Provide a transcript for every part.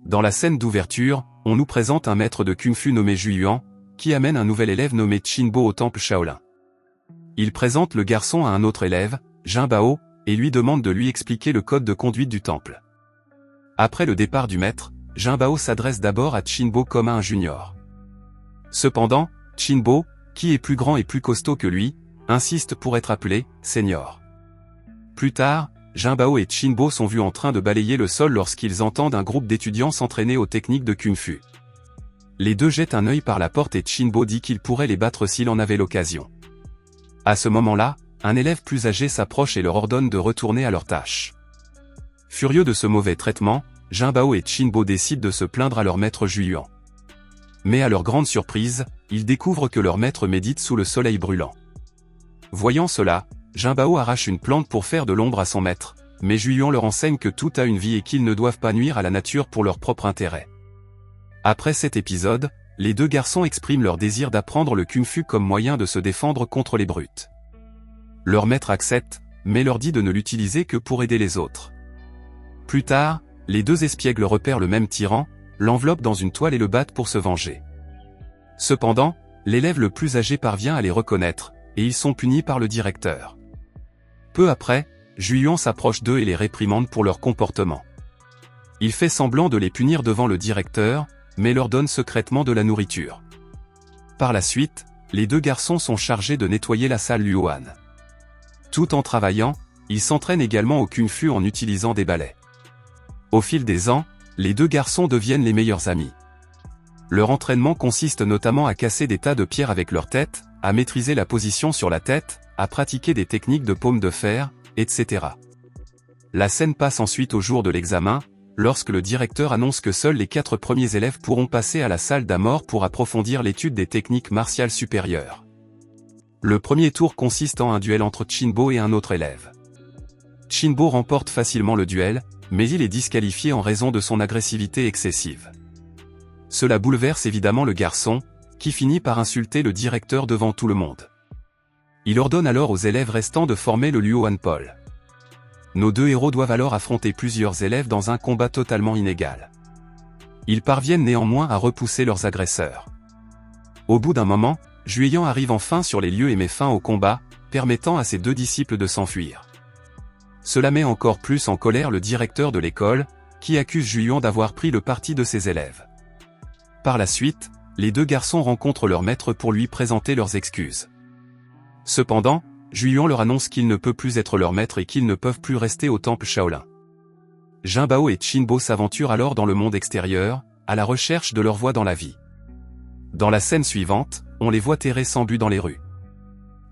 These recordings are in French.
Dans la scène d'ouverture, on nous présente un maître de Kung-Fu nommé Zhu Yuan, qui amène un nouvel élève nommé Qinbo au temple Shaolin. Il présente le garçon à un autre élève, Jin Bao, et lui demande de lui expliquer le code de conduite du temple. Après le départ du maître, Jin Bao s'adresse d'abord à Qinbo comme à un junior. Cependant, Qinbo, qui est plus grand et plus costaud que lui, insiste pour être appelé « senior ». Plus tard, Jin Bao et Qinbo sont vus en train de balayer le sol lorsqu'ils entendent un groupe d'étudiants s'entraîner aux techniques de Kung-Fu. Les deux jettent un œil par la porte et Qinbo dit qu'il pourrait les battre s'il en avait l'occasion. À ce moment-là, un élève plus âgé s'approche et leur ordonne de retourner à leur tâche. Furieux de ce mauvais traitement, Jin Bao et Qinbo décident de se plaindre à leur maître Zhu Yuan. Mais à leur grande surprise, ils découvrent que leur maître médite sous le soleil brûlant. Voyant cela, Jin Bao arrache une plante pour faire de l'ombre à son maître, mais Zhu Yuan leur enseigne que tout a une vie et qu'ils ne doivent pas nuire à la nature pour leur propre intérêt. Après cet épisode, les deux garçons expriment leur désir d'apprendre le Kung-Fu comme moyen de se défendre contre les brutes. Leur maître accepte, mais leur dit de ne l'utiliser que pour aider les autres. Plus tard, les deux espiègles repèrent le même tyran, l'enveloppent dans une toile et le battent pour se venger. Cependant, l'élève le plus âgé parvient à les reconnaître, et ils sont punis par le directeur. Peu après, Zhu Yuan s'approche d'eux et les réprimande pour leur comportement. Il fait semblant de les punir devant le directeur, mais leur donne secrètement de la nourriture. Par la suite, les deux garçons sont chargés de nettoyer la salle Luohan. Tout en travaillant, ils s'entraînent également au Kung-Fu en utilisant des balais. Au fil des ans, les deux garçons deviennent les meilleurs amis. Leur entraînement consiste notamment à casser des tas de pierres avec leur tête, à maîtriser la position sur la tête, à pratiquer des techniques de paume de fer, etc. La scène passe ensuite au jour de l'examen, lorsque le directeur annonce que seuls les 4 premiers élèves pourront passer à la salle d'Amor pour approfondir l'étude des techniques martiales supérieures. Le premier tour consiste en un duel entre Qinbo et un autre élève. Qinbo remporte facilement le duel, mais il est disqualifié en raison de son agressivité excessive. Cela bouleverse évidemment le garçon, qui finit par insulter le directeur devant tout le monde. Il ordonne alors aux élèves restants de former le Luohan Pole. Nos deux héros doivent alors affronter plusieurs élèves dans un combat totalement inégal. Ils parviennent néanmoins à repousser leurs agresseurs. Au bout d'un moment, Zhu Yuan arrive enfin sur les lieux et met fin au combat, permettant à ses deux disciples de s'enfuir. Cela met encore plus en colère le directeur de l'école, qui accuse Zhu Yuan d'avoir pris le parti de ses élèves. Par la suite, les deux garçons rencontrent leur maître pour lui présenter leurs excuses. Cependant, Zhu Yuan leur annonce qu'il ne peut plus être leur maître et qu'ils ne peuvent plus rester au temple Shaolin. Jin Bao et Qinbo s'aventurent alors dans le monde extérieur, à la recherche de leur voie dans la vie. Dans la scène suivante, on les voit terrer sans but dans les rues.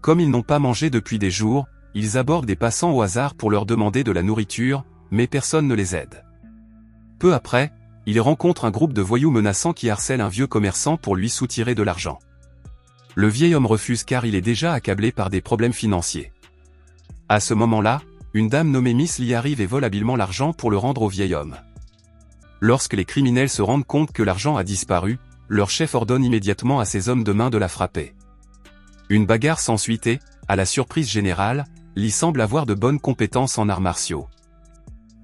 Comme ils n'ont pas mangé depuis des jours, ils abordent des passants au hasard pour leur demander de la nourriture, mais personne ne les aide. Peu après, ils rencontrent un groupe de voyous menaçants qui harcèlent un vieux commerçant pour lui soutirer de l'argent. Le vieil homme refuse car il est déjà accablé par des problèmes financiers. À ce moment-là, une dame nommée Miss Li arrive et vole habilement l'argent pour le rendre au vieil homme. Lorsque les criminels se rendent compte que l'argent a disparu, leur chef ordonne immédiatement à ses hommes de main de la frapper. Une bagarre s'ensuit et, à la surprise générale, Li semble avoir de bonnes compétences en arts martiaux.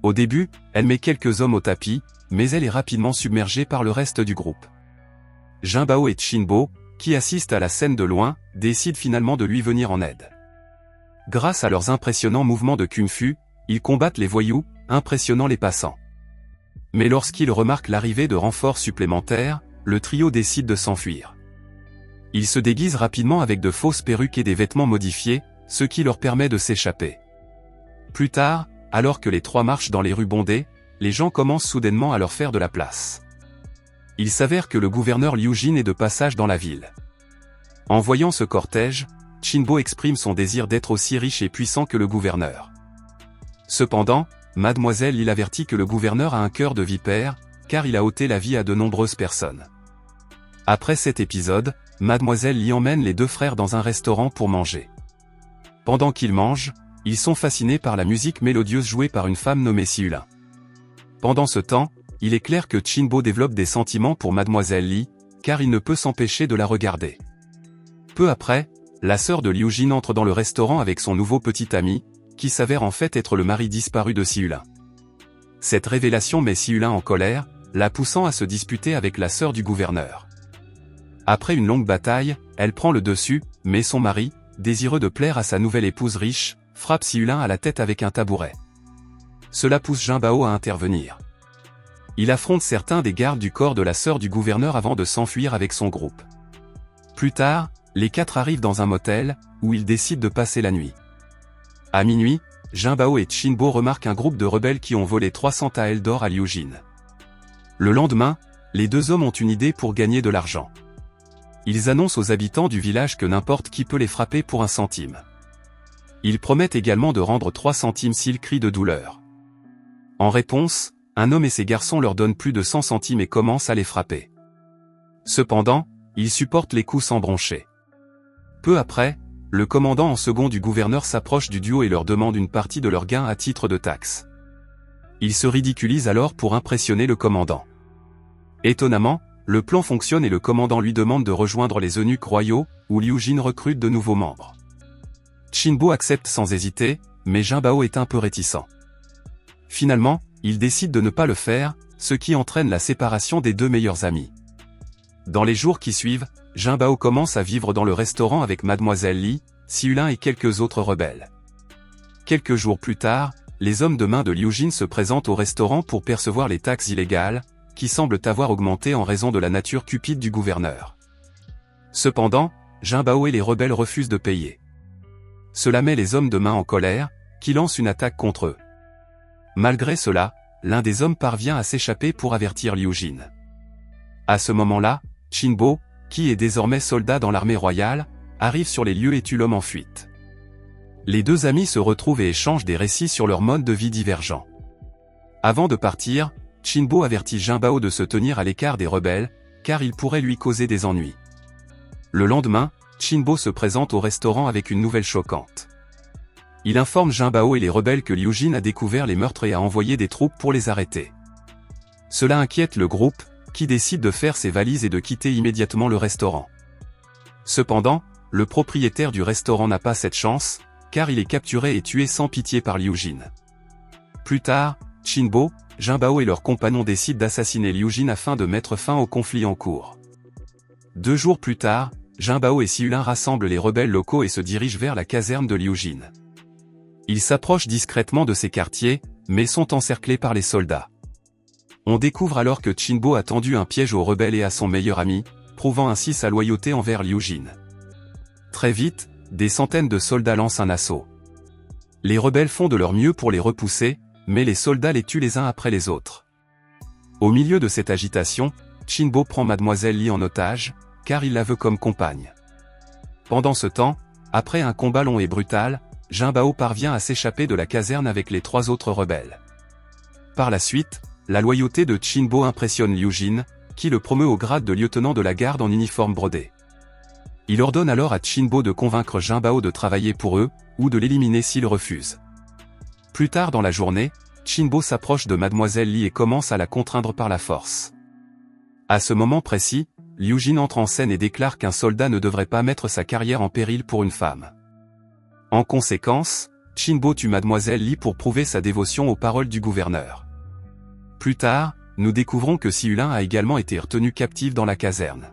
Au début, elle met quelques hommes au tapis, mais elle est rapidement submergée par le reste du groupe. Jin Bao et Qinbo, qui assistent à la scène de loin, décident finalement de lui venir en aide. Grâce à leurs impressionnants mouvements de Kung-Fu, ils combattent les voyous, impressionnant les passants. Mais lorsqu'ils remarquent l'arrivée de renforts supplémentaires, le trio décide de s'enfuir. Ils se déguisent rapidement avec de fausses perruques et des vêtements modifiés, ce qui leur permet de s'échapper. Plus tard, alors que les trois marchent dans les rues bondées, les gens commencent soudainement à leur faire de la place. Il s'avère que le gouverneur Liu Jin est de passage dans la ville. En voyant ce cortège, Qinbo exprime son désir d'être aussi riche et puissant que le gouverneur. Cependant, Mademoiselle Li avertit que le gouverneur a un cœur de vipère, car il a ôté la vie à de nombreuses personnes. Après cet épisode, Mademoiselle Li emmène les deux frères dans un restaurant pour manger. Pendant qu'ils mangent, ils sont fascinés par la musique mélodieuse jouée par une femme nommée Siulin. Pendant ce temps, il est clair que Qinbo développe des sentiments pour Mademoiselle Li, car il ne peut s'empêcher de la regarder. Peu après, la sœur de Liu Jin entre dans le restaurant avec son nouveau petit ami, qui s'avère en fait être le mari disparu de Siulin. Cette révélation met Siulin en colère, la poussant à se disputer avec la sœur du gouverneur. Après une longue bataille, elle prend le dessus, mais son mari, désireux de plaire à sa nouvelle épouse riche, frappe Si Yulin à la tête avec un tabouret. Cela pousse Jin Bao à intervenir. Il affronte certains des gardes du corps de la sœur du gouverneur avant de s'enfuir avec son groupe. Plus tard, les quatre arrivent dans un motel, où ils décident de passer la nuit. À minuit, Jin Bao et Chinbo remarquent un groupe de rebelles qui ont volé 300 taels d'or à Liu Jin. Le lendemain, les deux hommes ont une idée pour gagner de l'argent. Ils annoncent aux habitants du village que n'importe qui peut les frapper pour 1 centime. Ils promettent également de rendre 3 centimes s'ils crient de douleur. En réponse, un homme et ses garçons leur donnent plus de 100 centimes et commencent à les frapper. Cependant, ils supportent les coups sans broncher. Peu après, le commandant en second du gouverneur s'approche du duo et leur demande une partie de leur gain à titre de taxe. Ils se ridiculisent alors pour impressionner le commandant. Étonnamment, le plan fonctionne et le commandant lui demande de rejoindre les eunuques royaux, où Liu Jin recrute de nouveaux membres. Chinbo accepte sans hésiter, mais Jin Bao est un peu réticent. Finalement, il décide de ne pas le faire, ce qui entraîne la séparation des deux meilleurs amis. Dans les jours qui suivent, Jin Bao commence à vivre dans le restaurant avec Mademoiselle Li, Si Yulin et quelques autres rebelles. Quelques jours plus tard, les hommes de main de Liu Jin se présentent au restaurant pour percevoir les taxes illégales, qui semblent avoir augmenté en raison de la nature cupide du gouverneur. Cependant, Jin Bao et les rebelles refusent de payer. Cela met les hommes de main en colère, qui lancent une attaque contre eux. Malgré cela, l'un des hommes parvient à s'échapper pour avertir Liu Jin. À ce moment-là, Chinbo, qui est désormais soldat dans l'armée royale, arrive sur les lieux et tue l'homme en fuite. Les deux amis se retrouvent et échangent des récits sur leur mode de vie divergents. Avant de partir, Chinbo avertit Jin Bao de se tenir à l'écart des rebelles, car ils pourraient lui causer des ennuis. Le lendemain, Chinbo se présente au restaurant avec une nouvelle choquante. Il informe Jin Bao et les rebelles que Liu Jin a découvert les meurtres et a envoyé des troupes pour les arrêter. Cela inquiète le groupe, qui décide de faire ses valises et de quitter immédiatement le restaurant. Cependant, le propriétaire du restaurant n'a pas cette chance, car il est capturé et tué sans pitié par Liu Jin. Plus tard, Chinbo, Jin Bao et leurs compagnons décident d'assassiner Liu Jin afin de mettre fin au conflit en cours. 2 jours plus tard, Jin Bao et Si Yulin rassemblent les rebelles locaux et se dirigent vers la caserne de Liu Jin. Ils s'approchent discrètement de ces quartiers, mais sont encerclés par les soldats. On découvre alors que Chinbo a tendu un piège aux rebelles et à son meilleur ami, prouvant ainsi sa loyauté envers Liu Jin. Très vite, des centaines de soldats lancent un assaut. Les rebelles font de leur mieux pour les repousser, mais les soldats les tuent les uns après les autres. Au milieu de cette agitation, Chinbo prend Mademoiselle Li en otage, car il la veut comme compagne. Pendant ce temps, après un combat long et brutal, Jin Bao parvient à s'échapper de la caserne avec les 3 autres rebelles. Par la suite, la loyauté de Chinbo impressionne Liu Jin, qui le promeut au grade de lieutenant de la garde en uniforme brodé. Il ordonne alors à Chinbo de convaincre Jin Bao de travailler pour eux, ou de l'éliminer s'il refuse. Plus tard dans la journée, Chinbo s'approche de Mademoiselle Li et commence à la contraindre par la force. À ce moment précis, Liu Jin entre en scène et déclare qu'un soldat ne devrait pas mettre sa carrière en péril pour une femme. En conséquence, Chinbo tue Mademoiselle Li pour prouver sa dévotion aux paroles du gouverneur. Plus tard, nous découvrons que Si Yulin a également été retenu captive dans la caserne.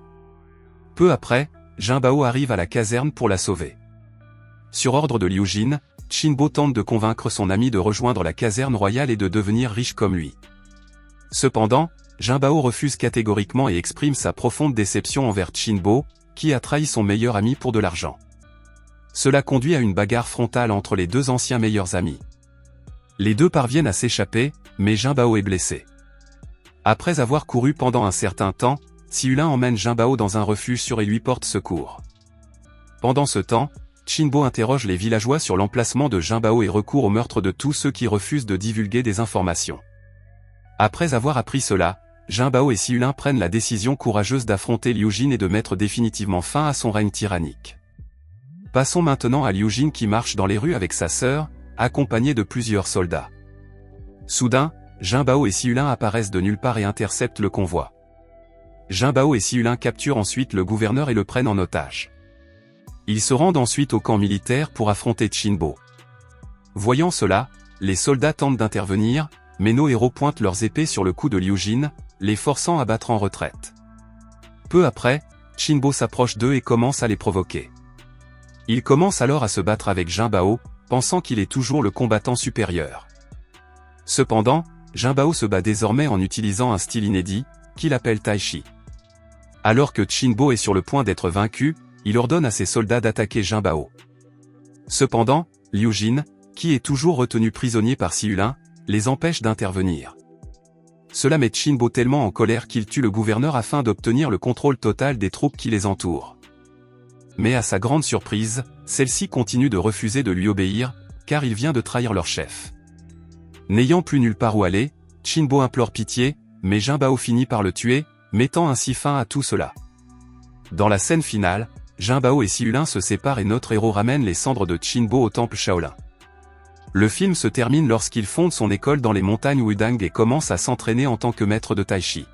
Peu après, Jin Bao arrive à la caserne pour la sauver. Sur ordre de Liu Jin, Chinbo tente de convaincre son ami de rejoindre la caserne royale et de devenir riche comme lui. Cependant, Jin Bao refuse catégoriquement et exprime sa profonde déception envers Chinbo, qui a trahi son meilleur ami pour de l'argent. Cela conduit à une bagarre frontale entre les deux anciens meilleurs amis. Les deux parviennent à s'échapper, mais Jin Bao est blessé. Après avoir couru pendant un certain temps, Si Yulin emmène Jin Bao dans un refuge sûr et lui porte secours. Pendant ce temps, Chinbo interroge les villageois sur l'emplacement de Jin Bao et recourt au meurtre de tous ceux qui refusent de divulguer des informations. Après avoir appris cela, Jin Bao et Si Yulin prennent la décision courageuse d'affronter Liu Jin et de mettre définitivement fin à son règne tyrannique. Passons maintenant à Liu Jin qui marche dans les rues avec sa sœur, accompagné de plusieurs soldats. Soudain, Jin Bao et Si Yulin apparaissent de nulle part et interceptent le convoi. Jin Bao et Si Yulin capturent ensuite le gouverneur et le prennent en otage. Ils se rendent ensuite au camp militaire pour affronter Chinbo. Voyant cela, les soldats tentent d'intervenir, mais nos héros pointent leurs épées sur le cou de Liu Jin, les forçant à battre en retraite. Peu après, Chinbo s'approche d'eux et commence à les provoquer. Il commence alors à se battre avec Jinbao, pensant qu'il est toujours le combattant supérieur. Cependant, Jinbao se bat désormais en utilisant un style inédit, qu'il appelle Taichi. Alors que Chinbo est sur le point d'être vaincu, il ordonne à ses soldats d'attaquer Jinbao. Cependant, Liu Jin, qui est toujours retenu prisonnier par Si Yulin, les empêche d'intervenir. Cela met Chinbo tellement en colère qu'il tue le gouverneur afin d'obtenir le contrôle total des troupes qui les entourent. Mais à sa grande surprise, celle-ci continue de refuser de lui obéir, car il vient de trahir leur chef. N'ayant plus nulle part où aller, Chinbo implore pitié, mais Jinbao finit par le tuer, mettant ainsi fin à tout cela. Dans la scène finale, Jinbao et Si Yulin se séparent et notre héros ramène les cendres de Chinbo au temple Shaolin. Le film se termine lorsqu'il fonde son école dans les montagnes Wudang et commence à s'entraîner en tant que maître de Tai Chi.